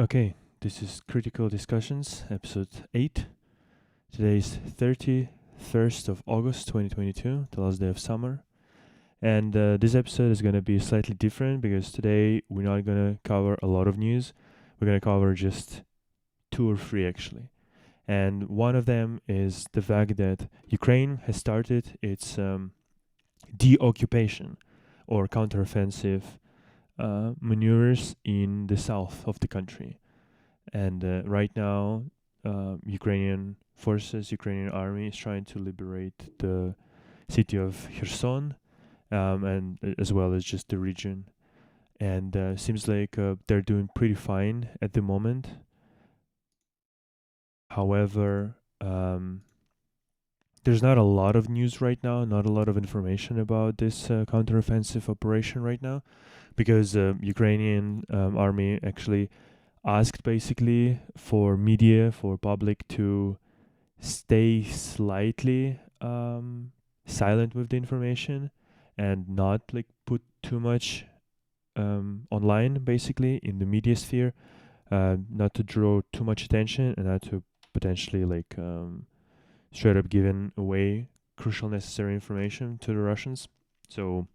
Okay, this is Critical Discussions, episode 8. Today is 31st of August 2022, the last day of summer. And this episode is going to be slightly different because today we're not going to cover a lot of news. We're going to cover just two or three actually. And one of them is the fact that Ukraine has started its deoccupation or counteroffensive maneuvers in the south of the country. And right now, Ukrainian forces, Ukrainian army is trying to liberate the city of Kherson, and as well as just the region. And seems like they're doing pretty fine at the moment. However, there's not a lot of news right now, not a lot of information about this counteroffensive operation right now, because Ukrainian army actually asked basically for media, for public to stay slightly silent with the information and not like put too much online basically in the media sphere, not to draw too much attention and not to potentially like straight up giving away crucial necessary information to the Russians. So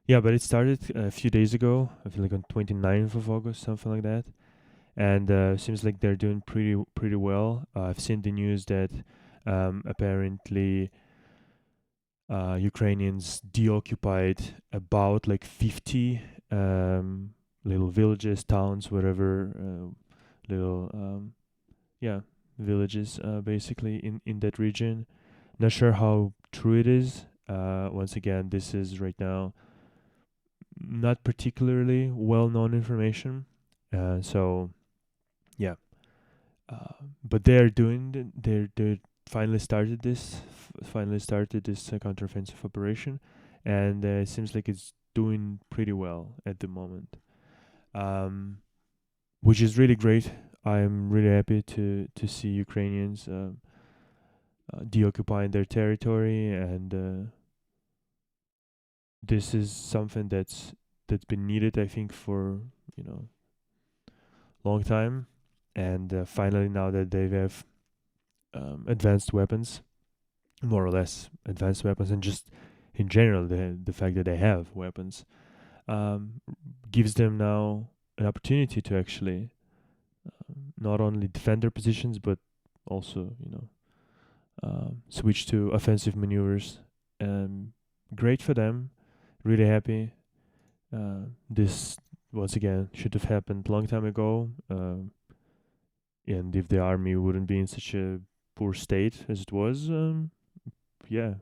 yeah, but it started a few days ago. I feel like on 29th of August, something like that. And seems like they're doing pretty well. I've seen the news that apparently Ukrainians deoccupied about like 50 little villages, towns, whatever, little yeah villages basically in that region. Not sure how true it is. Once again, this is right now not particularly well known information. So yeah, but they're doing they're finally started this counteroffensive operation, and it seems like it's doing pretty well at the moment, which is really great. I'm really happy to see Ukrainians deoccupying their territory, and this is something that's been needed, I think, for long time, and finally now that they have advanced weapons, more or less advanced weapons, and just in general the fact that they have weapons um, gives them now an opportunity to actually not only defend their positions but also switch to offensive maneuvers. Great for them, really happy. This once again should have happened long time ago, and if the army wouldn't be in such a poor state as it was, yeah,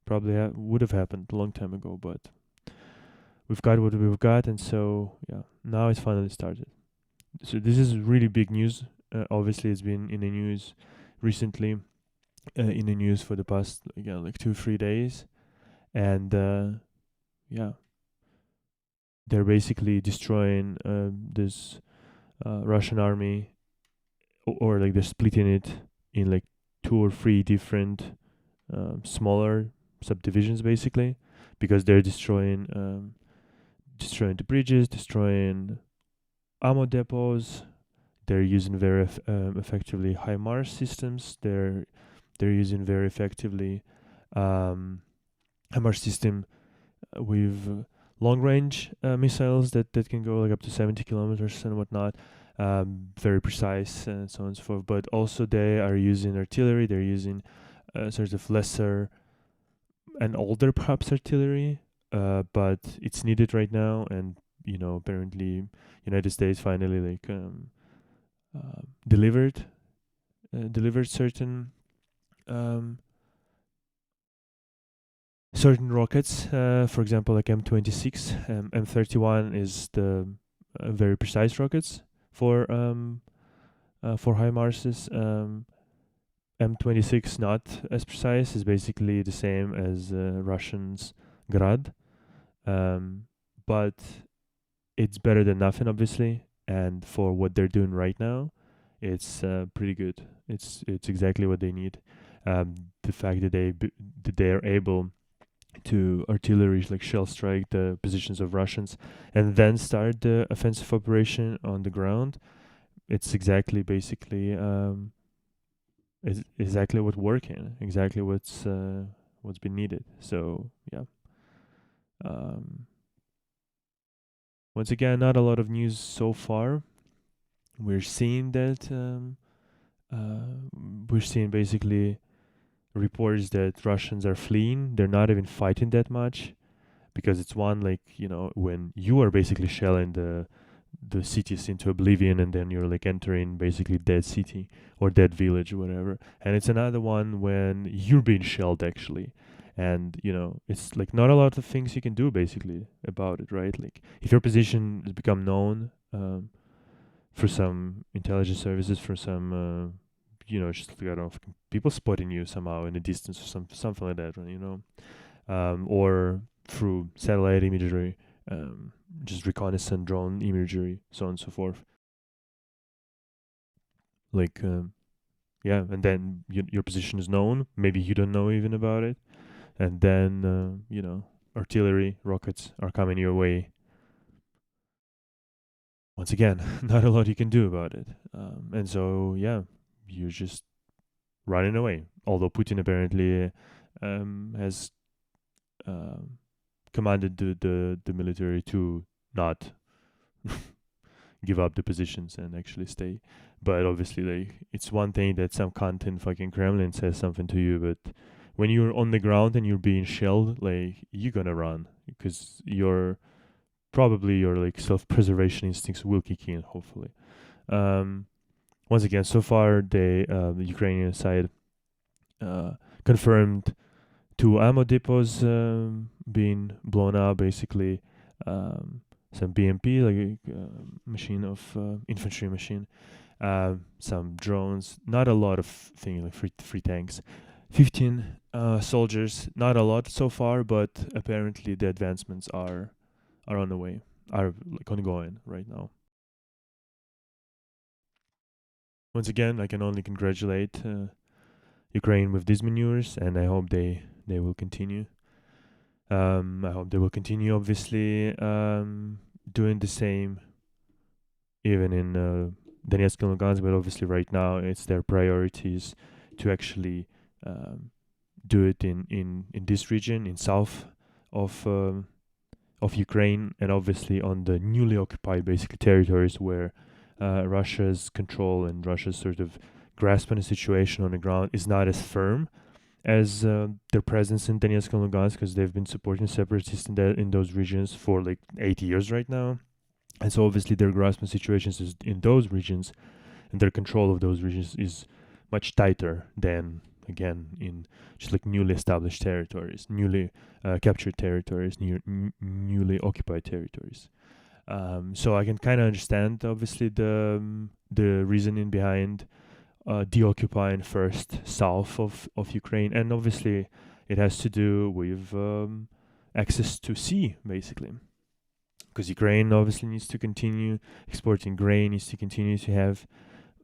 probably would have happened a long time ago. But we've got what we've got, and so yeah, now it's finally started. So this is really big news. Obviously, it's been in the news recently, in the news for the past again like 2 3 days, and yeah, they're basically destroying this Russian army, or like they're splitting it in like two or three different smaller subdivisions basically, because they're destroying the bridges, destroying ammo depots. They're using very effectively HIMARS systems. They're using very effectively HIMARS system with long range missiles that can go like up to 70 kilometers and whatnot. Very precise and so on and so forth. But also they are using artillery. They're using sort of lesser and older perhaps artillery, but it's needed right now. And apparently United States finally like delivered certain um, certain rockets. For example, like M26, M31 is the very precise rockets for HIMARSs. M26 not as precise, is basically the same as Russians Grad, but it's better than nothing, obviously. And for what they're doing right now, it's pretty good. It's exactly what they need. The fact that they are able to artillery, like shell strike the positions of Russians, and then start the offensive operation on the ground. It's exactly basically is exactly what's working, exactly what's been needed. So yeah. Um, Once again, not a lot of news so far. We're seeing that we're seeing basically reports that Russians are fleeing. They're not even fighting that much because it's one, like, when you are basically shelling the cities into oblivion, and then you're like entering basically dead city or dead village or whatever. And it's another one when you're being shelled actually. And it's like not a lot of things you can do basically about it, right? Like if your position has become known, for some intelligence services, for some just like, I don't know, people spotting you somehow in the distance or something like that, right? Or through satellite imagery, just reconnaissance drone imagery, so on and so forth. Like, yeah, and then your position is known. Maybe you don't know even about it, and then artillery rockets are coming your way. Once again, not a lot you can do about it, and so yeah, you're just running away. Although Putin apparently has um, commanded the military to not give up the positions and actually stay. But obviously, like, it's one thing that some cunt in fucking Kremlin says something to you, but when you're on the ground and you're being shelled, like, you're gonna run because your like self-preservation instincts will kick in. Hopefully, um, once again, so far the Ukrainian side uh, confirmed two ammo depots being blown up, basically. Some BMP, like machine of infantry machine, some drones, not a lot of things, like free tanks, 15 soldiers, not a lot so far, but apparently the advancements are on the way, are like ongoing right now. Once again, I can only congratulate Ukraine with these maneuvers, and I hope they will continue. I hope they will continue, obviously, doing the same even in Donetsk and Lugansk, but obviously right now it's their priorities to actually um, do it in this region, in south of Ukraine, and obviously on the newly occupied basically territories where Russia's control and Russia's sort of grasp on the situation on the ground is not as firm as their presence in Donetsk and Lugansk, because they've been supporting separatists in those regions for like 8 years right now. And so obviously their grasp on situations is in those regions, and their control of those regions is much tighter than, again, in just like newly established territories, newly captured territories, newly occupied territories. So I can kind of understand, obviously, the reasoning behind deoccupying first south of Ukraine, and obviously it has to do with access to sea, basically, because Ukraine obviously needs to continue exporting grain, needs to continue to have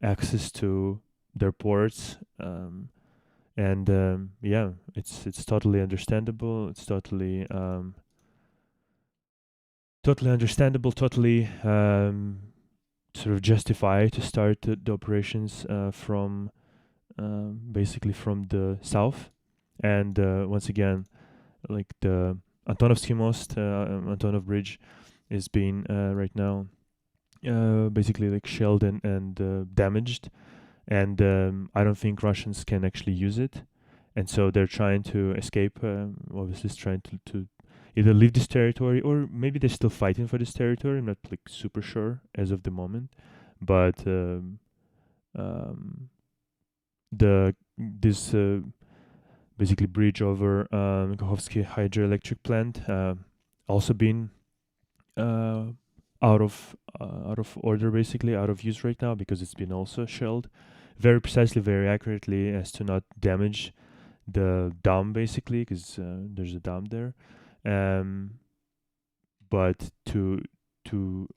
access to their ports, and yeah, it's totally understandable. It's totally understandable, totally sort of justify to start the operations from basically from the south. And once again, like the Antonovsky Most, Antonov Bridge, is being right now basically like shelled and damaged, and I don't think Russians can actually use it, and so they're trying to escape. Obviously, is trying to either leave this territory, or maybe they're still fighting for this territory. I'm not like super sure as of the moment, but um, the this basically bridge over Kakhovsky hydroelectric plant also been uh, out of order, basically out of use right now, because it's been also shelled very precisely, very accurately, as to not damage the dam, basically, because there's a dam there, um, but to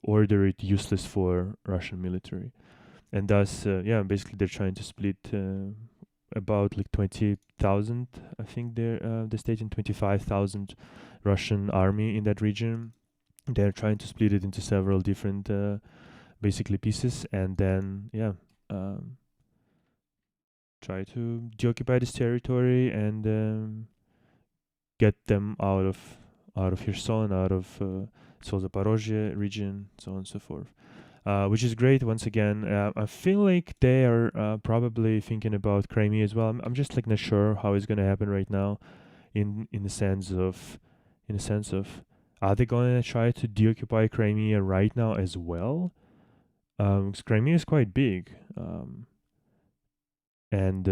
order it useless for Russian military, and thus yeah, basically they're trying to split. about like 20,000, I think they stated 25,000 Russian army in that region. They're trying to split it into several different basically pieces, and then try to deoccupy this territory and get them out of Kherson, out of Zaporozhye region, so on and so forth. Which is great. Once again, I feel like they are probably thinking about Crimea as well. I'm just like not sure how it's gonna happen right now, in the sense of, are they gonna try to deoccupy Crimea right now as well? 'Cause Crimea is quite big, and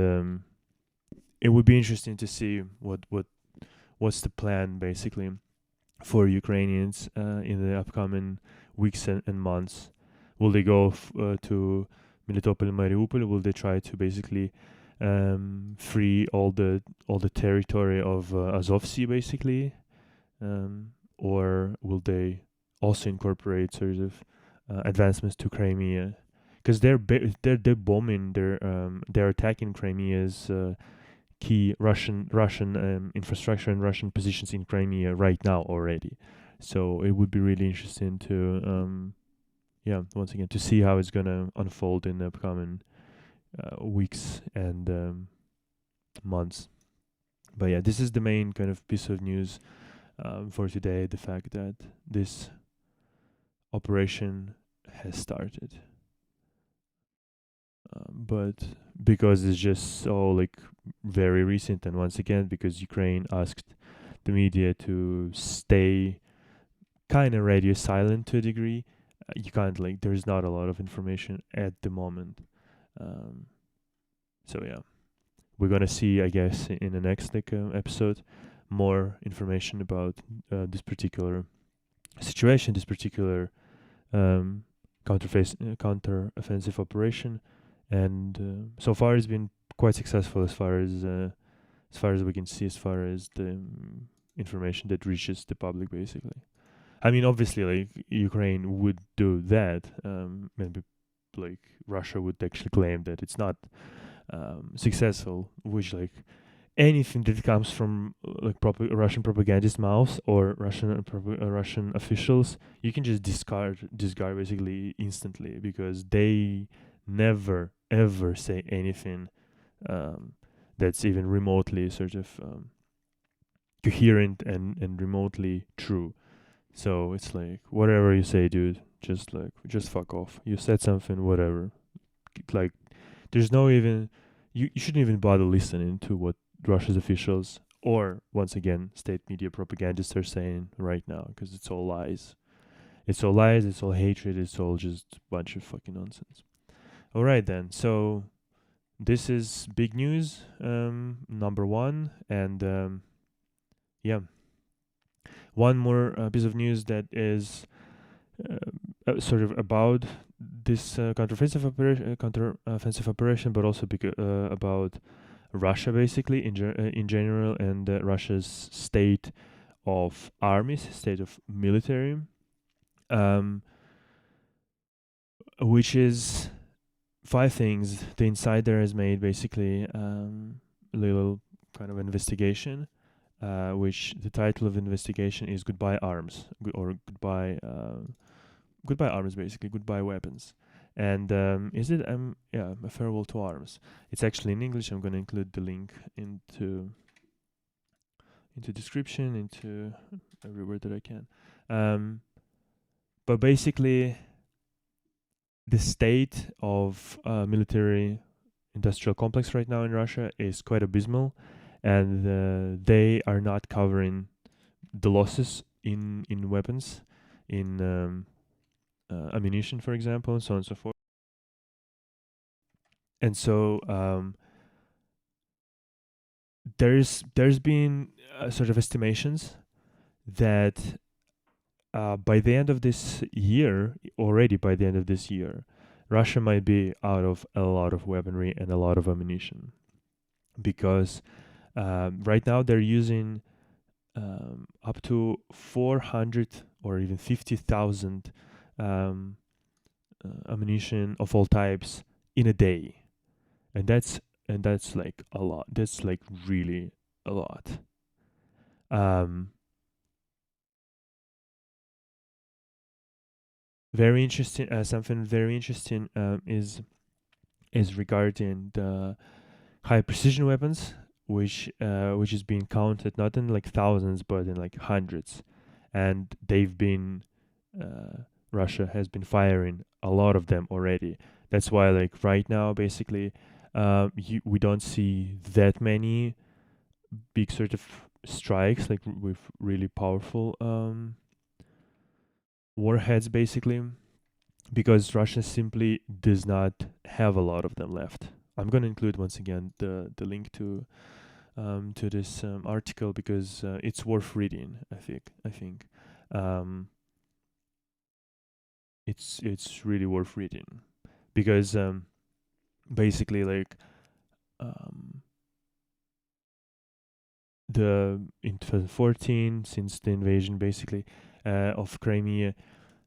it would be interesting to see what's the plan basically for Ukrainians in the upcoming weeks and months. Will they go to Melitopol and Mariupol? Will they try to basically free all the territory of Azov Sea basically, or will they also incorporate sort of advancements to Crimea? Because they're bombing, they're attacking Crimea's key Russian infrastructure and Russian positions in Crimea right now already. So it would be really interesting to once again to see how it's gonna unfold in the upcoming weeks and months. But yeah, this is the main kind of piece of news for today: the fact that this operation has started. But because it's just so like very recent, and once again because Ukraine asked the media to stay kind of radio silent to a degree, you can't like there's not a lot of information at the moment. Um, so yeah, we're gonna see, I guess, in the next like episode, more information about this particular situation, this particular counter-offensive operation, and so far it's been quite successful as far as we can see, as far as the information that reaches the public basically. I mean, obviously, like Ukraine would do that. Maybe like Russia would actually claim that it's not successful, which like anything that comes from like Russian propagandist mouths or Russian officials, you can just discard basically instantly, because they never ever say anything that's even remotely sort of coherent and remotely true. So it's like whatever you say, dude, just fuck off. You said something, whatever. Like there's no even you shouldn't even bother listening to what Russia's officials or once again state media propagandists are saying right now, because it's all lies. It's all lies, it's all hatred, it's all just a bunch of fucking nonsense. All right then. So this is big news number 1, and yeah. One more piece of news that is sort of about this counteroffensive operation, but also about Russia basically in general, and Russia's state of armies, state of military, which is 5 things. The Insider has made basically a little kind of investigation, which the title of investigation is "Goodbye Arms" or "Goodbye Arms," basically "Goodbye Weapons." And is it a farewell to arms? It's actually in English. I'm gonna include the link into description, into everywhere that I can. But basically, the state of military industrial complex right now in Russia is quite abysmal, and they are not covering the losses in weapons, in ammunition, for example, and so on and so forth. And so there's been sort of estimations that by the end of this year, Russia might be out of a lot of weaponry and a lot of ammunition, because right now they're using up to 400 or even 50,000 ammunition of all types in a day, and that's and that's like a lot. That's like really a lot. Um, very interesting. Something very interesting is regarding the high precision weapons, which is being counted not in like thousands but in like hundreds, and they've been Russia has been firing a lot of them already. That's why like right now basically we don't see that many big sort of strikes like with really powerful warheads basically, because Russia simply does not have a lot of them left. I'm going to include once again the link to this article because it's worth reading. I think it's really worth reading because basically like um, the in 2014, since the invasion basically of Crimea,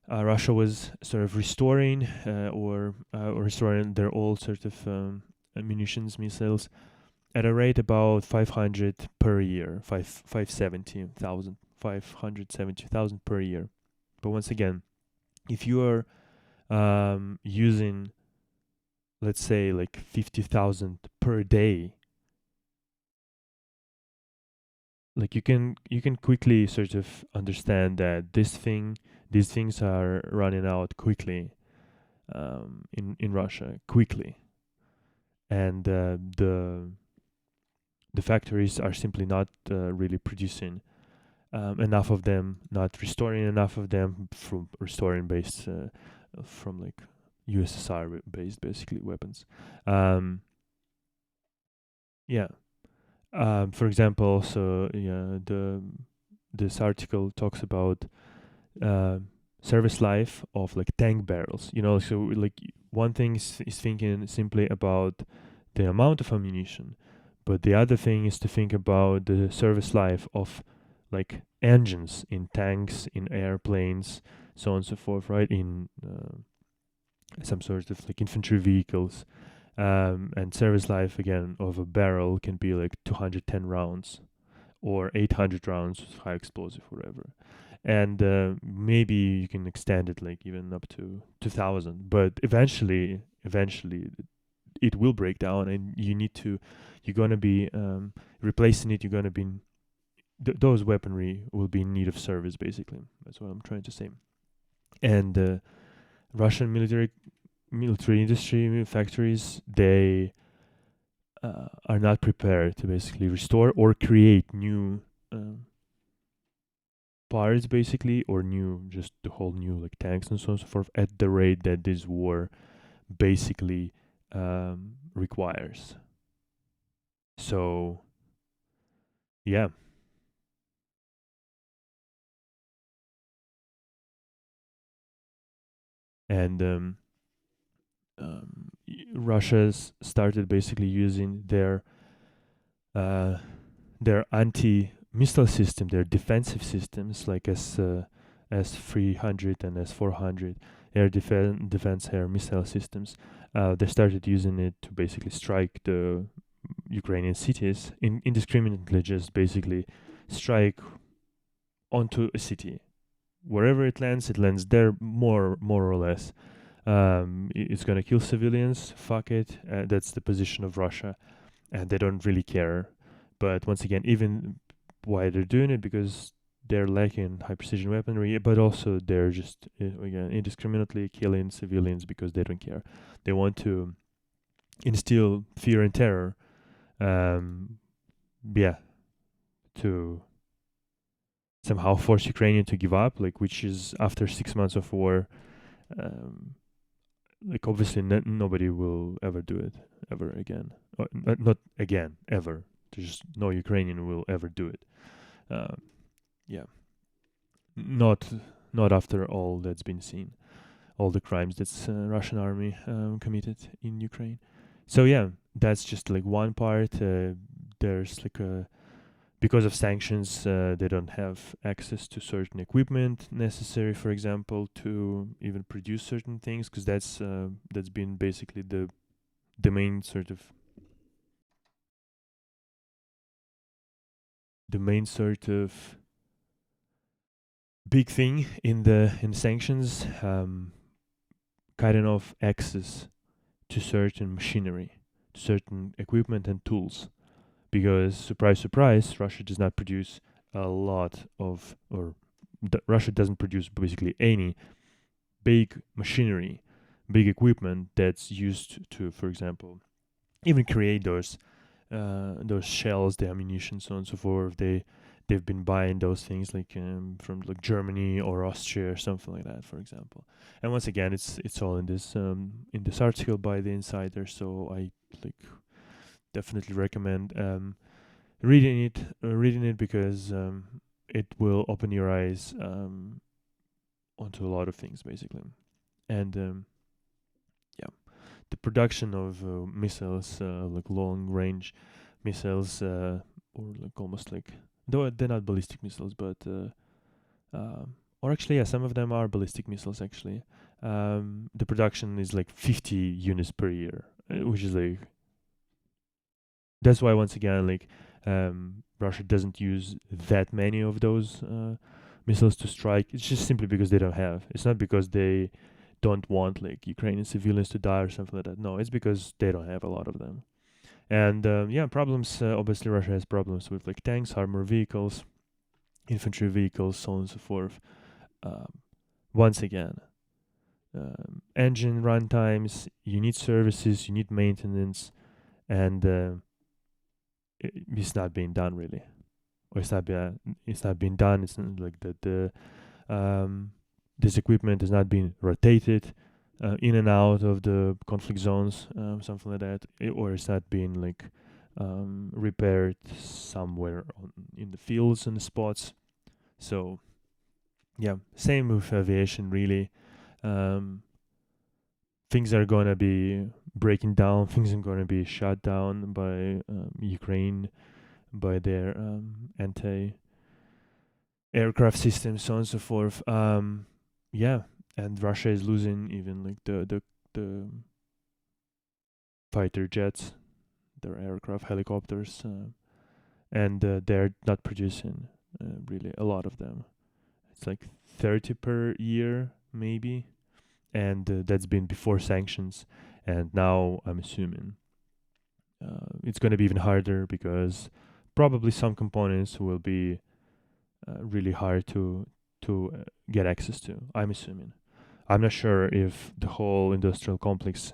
Russia was sort of restoring or restoring their old sort of munitions missiles at a rate about 500 per year, 570,000 per year. But once again, if you are using, let's say, like 50,000 per day, like you can quickly sort of understand that these things are running out quickly in Russia quickly, and the factories are simply not really producing enough of them, not restoring enough of them from restoring based from like USSR based basically weapons. Um, yeah. For example, so yeah, this article talks about uh, service life of like tank barrels. So like one thing is thinking simply about the amount of ammunition, but the other thing is to think about the service life of like engines in tanks, in airplanes, so on and so forth, right? In some sort of like infantry vehicles. And service life again of a barrel can be like 210 rounds or 800 rounds with high explosive, whatever. And maybe you can extend it like even up to 2000, but eventually it will break down, and you're gonna be replacing it. You're gonna be those weaponry will be in need of service. Basically, that's what I'm trying to say. And Russian military industry factories, they are not prepared to basically restore or create new parts basically, or new just the whole new like tanks and so on and so forth at the rate that this war basically requires. So yeah. And Russia's started basically using uh, their anti missile system, their defensive systems like S-300 and S-400 defense air missile systems. They started using it to basically strike the Ukrainian cities indiscriminately, just basically strike onto a city. Wherever it lands there more or less. It's gonna kill civilians. Fuck it. That's the position of Russia, and they don't really care. But once again, even why they're doing it, because they're lacking high precision weaponry, but also they're just again indiscriminately killing civilians because they don't care. They want to instill fear and terror. Um, yeah, to somehow force Ukrainian to give up, like which is after 6 months of war. Um, like obviously nobody will ever do it ever again. Not again ever. There's just no Ukrainian will ever do it. Um, yeah, not not after all that's been seen, all the crimes that's Russian army committed in Ukraine. So yeah, that's just like one part. There's like a because of sanctions, they don't have access to certain equipment necessary, for example, to even produce certain things, because that's been basically the main sort of the main sort of big thing in the sanctions, cutting off access to certain machinery, to certain equipment and tools, because surprise, surprise, Russia does not produce a lot of, or Russia doesn't produce basically any big machinery, big equipment that's used to, for example, even create those shells, the ammunition, so on and so forth. They've been buying those things like from like Germany or Austria or something like that, for example. And once again, it's all in this article by the Insider. So I like definitely recommend reading it because it will open your eyes onto a lot of things basically. And yeah, the production of missiles, like long range missiles, or like almost like, though they're not ballistic missiles, but or actually, yeah, some of them are ballistic missiles actually. The production is like 50 units per year, which is like, that's why once again, like, Russia doesn't use that many of those missiles to strike. It's just simply because they don't have. It's not because they don't want like Ukrainian civilians to die or something like that. No, it's because they don't have a lot of them. And yeah, problems. Obviously, Russia has problems with like tanks, armor vehicles, infantry vehicles, so on and so forth. Um, Once again, engine run times. You need services. You need maintenance, and it's not being done really, or it's not being done. It's not like the this equipment is not being rotated in and out of the conflict zones, something like that, or it's not being like repaired somewhere in the fields and the spots. So yeah, same with aviation really. Um, Things are gonna be breaking down. Things are gonna be shut down by Ukraine, by their anti aircraft systems, so on and so forth. Yeah, and Russia is losing even like the fighter jets, their aircraft, helicopters, and they're not producing really a lot of them. It's like 30 per year, maybe, and that's been before sanctions. And now I'm assuming it's going to be even harder because probably some components will be really hard to get access to. I'm assuming. I'm not sure if the whole industrial complex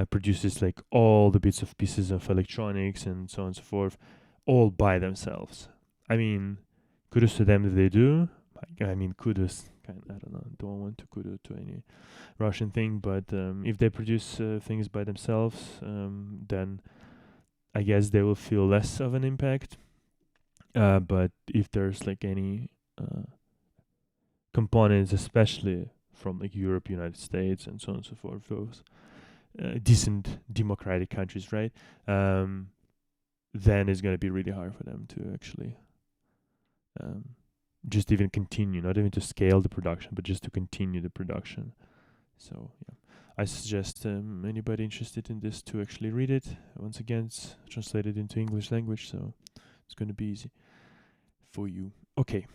produces like all the bits of pieces of electronics and so on and so forth, all by themselves. I mean, kudos to them that they do. I mean, kudos. I don't know. Don't want to kudos to any Russian thing, but if they produce things by themselves, then I guess they will feel less of an impact. But if there's like any components, especially from like Europe, United States, and so on and so forth, those decent democratic countries, right? Then it's going to be really hard for them to actually just even continue, not even to scale the production, but just to continue the production. So, yeah. I suggest anybody interested in this to actually read it. Once again, it's translated into English language, so it's going to be easy for you. Okay,